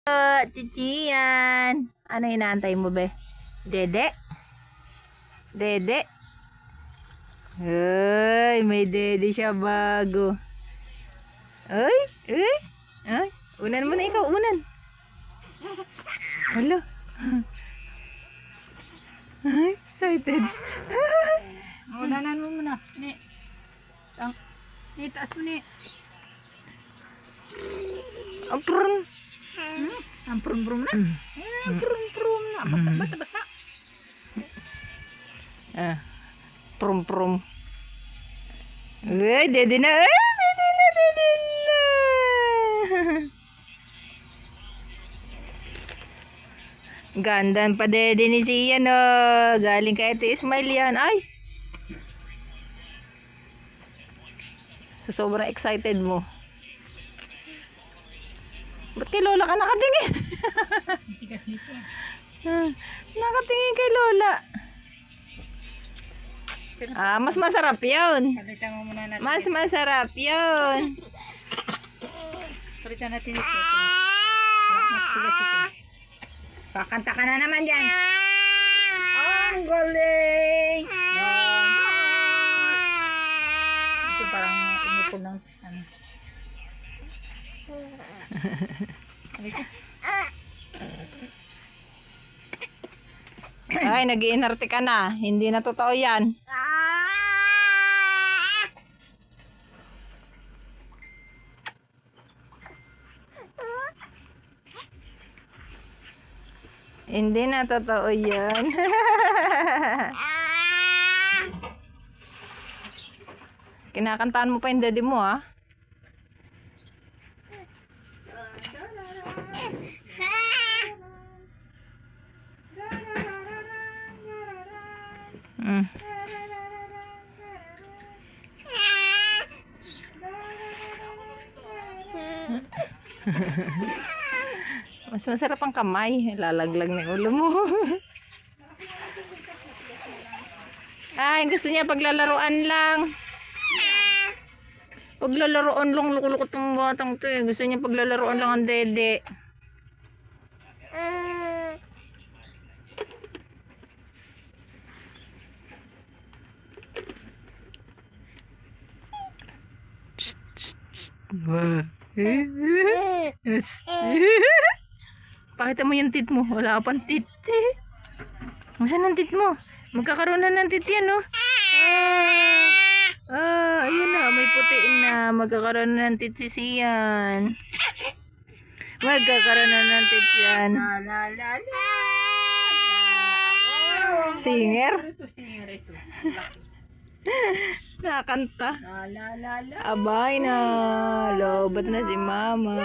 Chichiyan. Ano inaantay mo, be? Dede? Dede? Ay, may dede siya bago. Ay, ay, ay. Unan mo na ikaw, unan. Hello. Ay, excited. Unanan mo muna. Ni. Ni, taas mo ni. Apron. Ang prum-prum na. Prum-prum na. Basta. Ah, prum-prum. Ay, dede na. Ay, dede na, dede na. Gandang pa dede ni Sian, oh. Galing kay Ate Ismail yan. Ay. Sa sobrang excited mo. Ba't kay Lola ka nakatingin? Nakatingin kay Lola. Ah, mas masarap yun. Palitan mo muna natin. Mas masarap yun. Palitan natin ito. Kakanta ka na naman dyan. Ang galing. Ito parang umipon ng ano. Ay, nag-iinarte ka na. Hindi na totoo yan. Hindi na totoo yan. Kinakantaan mo pa yung daddy mo, ah. Mas masarap ang kamay. Lalaglag na ulo mo. Ay, gusto niya paglalaruan lang. Paglalaroan lang, lukot ng batang to eh. Gusto niya paglalaroan lang ang dede. Pakita mo yung tit mo. Wala ka pang tit eh. Saan ang tit mo? Magkakaroon na ng tit yan, no? Ayun na. May putiin na. Magkakaroon na ng tit si Sian. Magkakaroon na ng tit yan. Singer? Singer ito. Nakakanta. Abay na. Lobat na si mama.